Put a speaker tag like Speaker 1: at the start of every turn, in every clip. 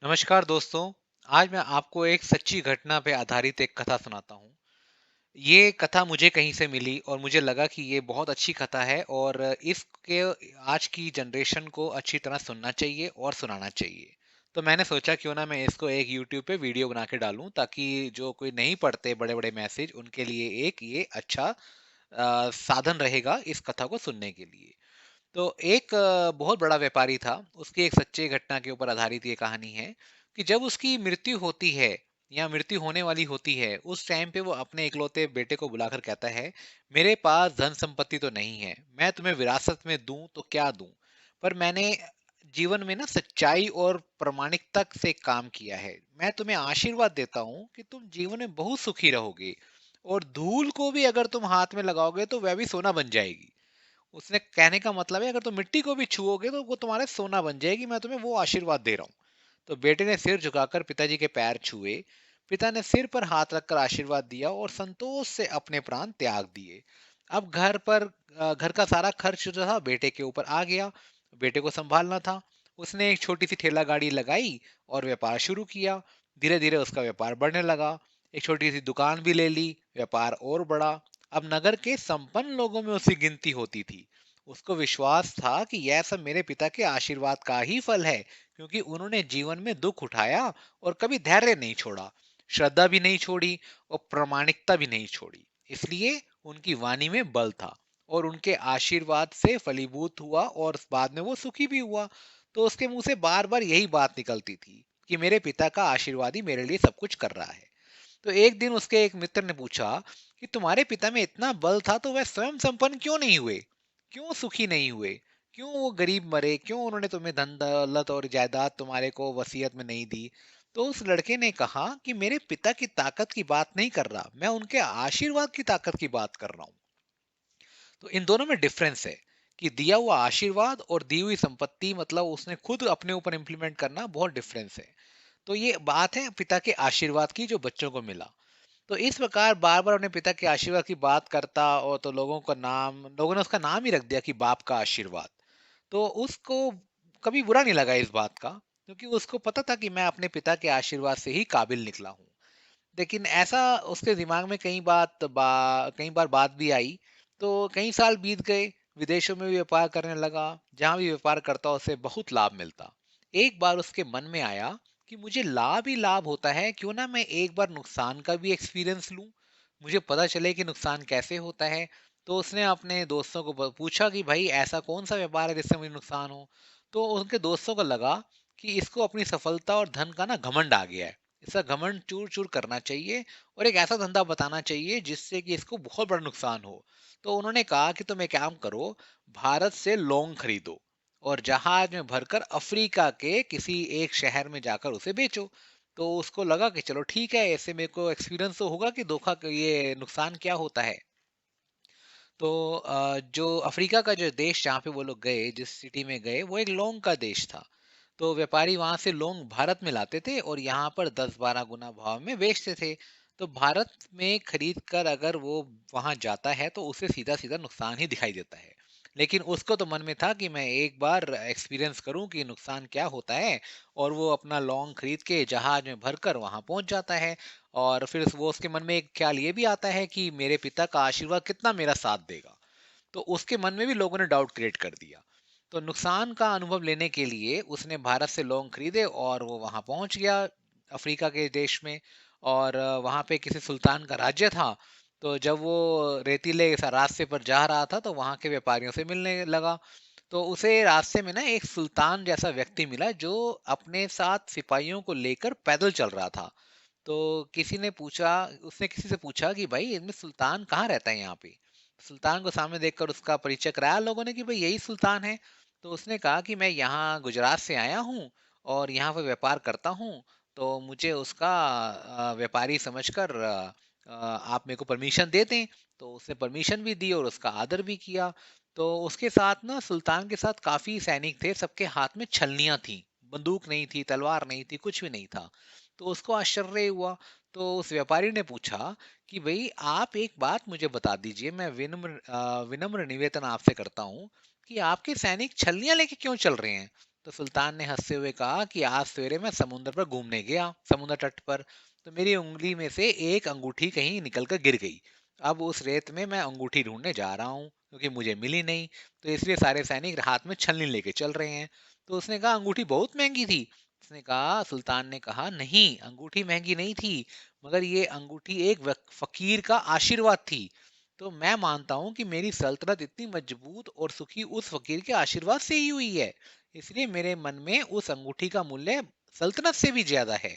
Speaker 1: नमस्कार दोस्तों। आज मैं आपको एक सच्ची घटना पे आधारित एक कथा सुनाता हूँ। ये कथा मुझे कहीं से मिली और मुझे लगा कि ये बहुत अच्छी कथा है और इसके आज की जनरेशन को अच्छी तरह सुनना चाहिए और सुनाना चाहिए। तो मैंने सोचा क्यों ना मैं इसको एक यूट्यूब पे वीडियो बना के डालूँ ताकि जो कोई नहीं पढ़ते बड़े-बड़े मैसेज उनके लिए एक ये अच्छा साधन रहेगा इस कथा को सुनने के लिए। तो एक बहुत बड़ा व्यापारी था, उसकी एक सच्ची घटना के ऊपर आधारित ये कहानी है कि जब उसकी मृत्यु होती है या मृत्यु होने वाली होती है, उस टाइम पे वो अपने इकलौते बेटे को बुलाकर कहता है, मेरे पास धन संपत्ति तो नहीं है, मैं तुम्हें विरासत में दूं तो क्या दूं, पर मैंने जीवन में ना सच्चाई और प्रामाणिकता से काम किया है। मैं तुम्हें आशीर्वाद देता हूँ कि तुम जीवन में बहुत सुखी रहोगे और धूल को भी अगर तुम हाथ में लगाओगे तो वह भी सोना बन जाएगी। उसने कहने का मतलब है अगर तुम मिट्टी को भी छुओगे तो वो तुम्हारे सोना बन जाएगी, मैं तुम्हें वो आशीर्वाद दे रहा हूँ। तो बेटे ने सिर झुकाकर पिताजी के पैर छुए। पिता ने सिर पर हाथ रखकर आशीर्वाद दिया और संतोष से अपने प्राण त्याग दिए। अब घर का सारा खर्च जो था बेटे के ऊपर आ गया। बेटे को संभालना था। उसने एक छोटी सी ठेला गाड़ी लगाई और व्यापार शुरू किया। धीरे धीरे उसका व्यापार बढ़ने लगा। एक छोटी सी दुकान भी ले ली, व्यापार और बढ़ा। अब नगर के संपन्न लोगों में उसकी गिनती होती थी। उसको विश्वास था कि यह सब मेरे पिता के आशीर्वाद का ही फल है, क्योंकि उन्होंने जीवन में दुख उठाया और कभी धैर्य नहीं छोड़ा, श्रद्धा भी नहीं छोड़ी और प्रामाणिकता भी नहीं छोड़ी। इसलिए उनकी वाणी में बल था और उनके आशीर्वाद से फलीभूत हुआ और बाद में वो सुखी भी हुआ। तो उसके मुंह से बार बार यही बात निकलती थी कि मेरे पिता का आशीर्वाद ही मेरे लिए सब कुछ कर रहा है। तो एक दिन उसके एक मित्र ने पूछा कि तुम्हारे पिता में इतना बल था तो वह स्वयं संपन्न क्यों नहीं हुए, क्यों सुखी नहीं हुए, क्यों वो गरीब मरे, क्यों उन्होंने तुम्हें धन दौलत और जायदाद तुम्हारे को वसीयत में नहीं दी। तो उस लड़के ने कहा कि मेरे पिता की ताकत की बात नहीं कर रहा, मैं उनके आशीर्वाद की ताकत की बात कर रहा हूँ। तो इन दोनों में डिफरेंस है कि दिया हुआ आशीर्वाद और दी हुई संपत्ति, मतलब उसने खुद अपने ऊपर इंप्लीमेंट करना, बहुत डिफरेंस है। तो ये बात है पिता के आशीर्वाद की जो बच्चों को मिला। तो इस प्रकार बार-बार अपने पिता के आशीर्वाद की बात करता और तो लोगों ने उसका नाम ही रख दिया कि बाप का आशीर्वाद। तो उसको कभी बुरा नहीं लगा इस बात का, क्योंकि उसको पता था कि मैं अपने पिता के आशीर्वाद से ही काबिल निकला हूँ। लेकिन ऐसा उसके दिमाग में कई बार बात भी आई। तो कई साल बीत गए, विदेशों में भी व्यापार करने लगा, जहाँ भी व्यापार करता उसे बहुत लाभ मिलता। एक बार उसके मन में आया कि मुझे लाभ ही लाभ होता है, क्यों ना मैं एक बार नुकसान का भी एक्सपीरियंस लूं, मुझे पता चले कि नुकसान कैसे होता है। तो उसने अपने दोस्तों को पूछा कि भाई ऐसा कौन सा व्यापार है जिससे मुझे नुकसान हो। तो उनके दोस्तों को लगा कि इसको अपनी सफलता और धन का ना घमंड आ गया है, इसका घमंड चूर चूर करना चाहिए और एक ऐसा धंधा बताना चाहिए जिससे कि इसको बहुत बड़ा नुकसान हो। तो उन्होंने कहा कि तुम एक काम करो, भारत से लौंग खरीदो और जहाज में भरकर अफ्रीका के किसी एक शहर में जाकर उसे बेचो। तो उसको लगा कि चलो ठीक है, ऐसे मेरे को एक्सपीरियंस तो होगा कि ये नुकसान क्या होता है। तो जो अफ्रीका का जो देश जहाँ पे वो लोग गए, जिस सिटी में गए, वो एक लौंग का देश था। तो व्यापारी वहां से लौंग भारत में लाते थे और यहाँ पर 10-12 गुना भाव में बेचते थे। तो भारत में खरीद कर अगर वो वहां जाता है तो उसे सीधा सीधा नुकसान ही दिखाई देता है। लेकिन उसको तो मन में था कि मैं एक बार एक्सपीरियंस करूं कि नुकसान क्या होता है। और वो अपना लौंग खरीद के जहाज में भरकर वहां पहुंच जाता है। और फिर वो उसके मन में एक ख्याल ये भी आता है कि मेरे पिता का आशीर्वाद कितना मेरा साथ देगा। तो उसके मन में भी लोगों ने डाउट क्रिएट कर दिया। तो नुकसान का अनुभव लेने के लिए उसने भारत से लौंग खरीदे और वो वहां पहुंच गया, अफ्रीका के देश में। और वहां पे किसी सुल्तान का राज्य था। तो जब वो रेतीले रास्ते पर जा रहा था तो वहां के व्यापारियों से मिलने लगा। तो उसे रास्ते में ना एक सुल्तान जैसा व्यक्ति मिला जो अपने साथ सिपाहियों को लेकर पैदल चल रहा था। तो उसने किसी से पूछा कि भाई इनमें सुल्तान कहाँ रहता है यहाँ पे। सुल्तान को सामने देखकर उसका परिचय कराया लोगों ने कि भाई यही सुल्तान है। तो उसने कहा कि मैं यहाँ गुजरात से आया हूँ और यहाँ पे व्यापार करता हूँ। तो मुझे उसका व्यापारी समझकर आप मेरे को परमिशन दे दें। तो उसने परमिशन भी दी और उसका आदर भी किया। तो उसके साथ ना सुल्तान के साथ काफी सैनिक थे, सबके हाथ में छलनियां थी, बंदूक नहीं थी, तलवार नहीं थी, कुछ भी नहीं था। तो उसको आश्चर्य हुआ। तो उस व्यापारी ने पूछा कि भई आप एक बात मुझे बता दीजिए, मैं विनम्र निवेदन आपसे करता हूँ कि आपके सैनिक छलनियाँ लेके क्यों चल रहे हैं? तो सुल्तान ने हंसते हुए कहा कि आज सवेरे मैं समुद्र पर घूमने गया, समुद्र तट पर, तो मेरी उंगली में से एक अंगूठी कहीं निकल कर गिर गई। अब उस रेत में मैं अंगूठी ढूंढने जा रहा हूँ, क्योंकि मुझे मिली नहीं, तो इसलिए सारे सैनिक हाथ में छलनी लेके चल रहे हैं। तो उसने कहा, अंगूठी बहुत महंगी थी। उसने कहा सुल्तान ने कहा, नहीं, अंगूठी महंगी नहीं थी, मगर ये अंगूठी एक फकीर का आशीर्वाद थी। तो मैं मानता हूँ कि मेरी सल्तनत इतनी मजबूत और सुखी उस फकीर के आशीर्वाद से ही हुई है, इसलिए मेरे मन में उस अंगूठी का मूल्य सल्तनत से भी ज्यादा है।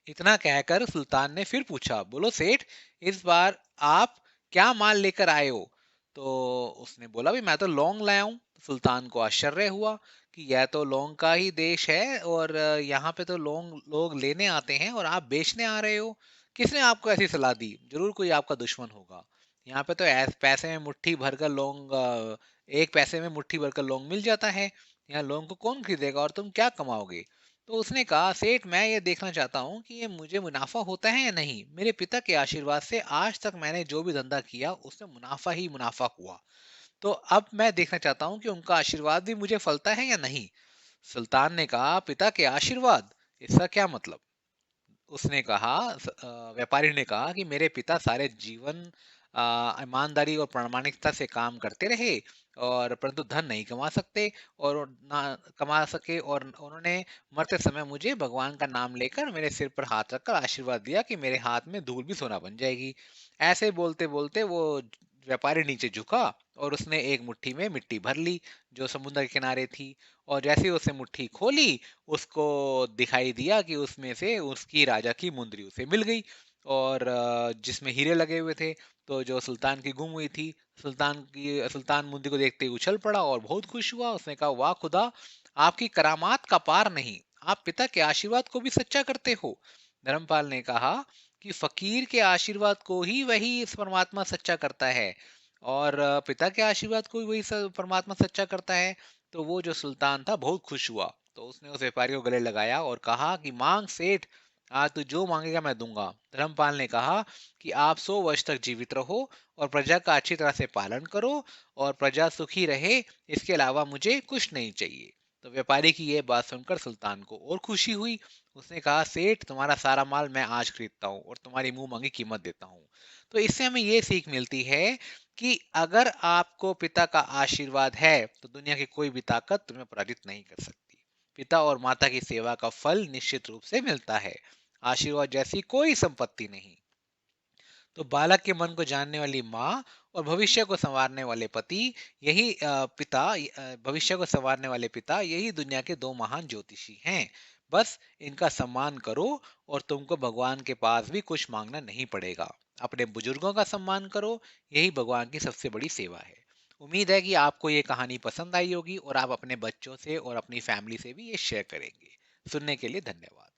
Speaker 1: इतना कहकर सुल्तान ने फिर पूछा, बोलो सेठ, इस बार आप क्या माल लेकर आए हो? तो उसने बोला, भी मैं तो लौंग लाया हूँ। सुल्तान को आश्चर्य हुआ कि यह तो लौंग का ही देश है, और यहाँ पे तो लौंग लोग लेने आते हैं और आप बेचने आ रहे हो। किसने आपको ऐसी सलाह दी? जरूर कोई आपका दुश्मन होगा। यहाँ पे तो पैसे में मुट्ठी भरकर लौंग, एक पैसे में मुट्ठी भरकर लौंग मिल जाता है। यहाँ लौंग को कौन खरीदेगा और तुम क्या कमाओगे? तो उसने कहा, सेठ, मैं ये देखना चाहता हूँ कि ये मुझे मुनाफा होता है या नहीं। मेरे पिता के आशीर्वाद से आज तक मैंने जो भी धंधा किया उसमें मुनाफा ही मुनाफा हुआ। तो अब मैं देखना चाहता हूँ कि उनका आशीर्वाद भी मुझे फलता है या नहीं। सुल्तान ने कहा, पिता के आशीर्वाद, इसका क्या मतलब? उसने कहा, व्यापारी ने कहा कि मेरे पिता सारे जीवन ईमानदारी और प्रामाणिकता से काम करते रहे, और परंतु धन नहीं कमा सकते, और ना कमा सके, और उन्होंने मरते समय मुझे भगवान का नाम लेकर मेरे सिर पर हाथ रखकर आशीर्वाद दिया कि मेरे हाथ में धूल भी सोना बन जाएगी। ऐसे बोलते बोलते वो व्यापारी नीचे झुका और उसने एक मुट्ठी में मिट्टी भर ली जो समुद्र के किनारे थी। और जैसे ही उसने मुट्ठी खोली, उसको दिखाई दिया कि उसमें से उसकी राजा की मुंदरी उसे मिल गई, और जिसमें हीरे लगे हुए थे। तो जो सुल्तान की गुम हुई थी, सुल्तान मुंदरी को देखते ही उछल पड़ा और बहुत खुश हुआ। उसने कहा, वाह खुदा, आपकी करामात का पार नहीं, आप पिता के आशीर्वाद को भी सच्चा करते हो। धर्मपाल ने कहा कि फकीर के आशीर्वाद को ही वही इस परमात्मा सच्चा करता है, और पिता के आशीर्वाद को भी वही परमात्मा सच्चा करता है। तो वो जो सुल्तान था बहुत खुश हुआ। तो उसने उस व्यापारी को गले लगाया और कहा कि मांग सेठ, आज तू जो मांगेगा मैं दूंगा। धर्मपाल ने कहा कि आप 100 वर्ष तक जीवित रहो और प्रजा का अच्छी तरह से पालन करो, और प्रजा सुखी रहे, इसके अलावा मुझे कुछ नहीं चाहिए। तो व्यापारी की यह बात सुनकर सुल्तान को और खुशी हुई। उसने कहा, सेठ, तुम्हारा सारा माल मैं आज खरीदता हूँ और तुम्हारी मुंह मांगी कीमत देता हूँ। तो इससे हमें ये सीख मिलती है कि अगर आपको पिता का आशीर्वाद है तो दुनिया की कोई भी ताकत तुम्हें पराजित नहीं कर सकती। पिता और माता की सेवा का फल निश्चित रूप से मिलता है, आशीर्वाद जैसी कोई संपत्ति नहीं। तो बालक के मन को जानने वाली माँ और भविष्य को संवारने वाले पति, यही भविष्य को संवारने वाले पिता, यही दुनिया के दो महान ज्योतिषी हैं। बस इनका सम्मान करो और तुमको भगवान के पास भी कुछ मांगना नहीं पड़ेगा। अपने बुजुर्गों का सम्मान करो, यही भगवान की सबसे बड़ी सेवा है। उम्मीद है कि आपको ये कहानी पसंद आई होगी और आप अपने बच्चों से और अपनी फैमिली से भी ये शेयर करेंगे। सुनने के लिए धन्यवाद।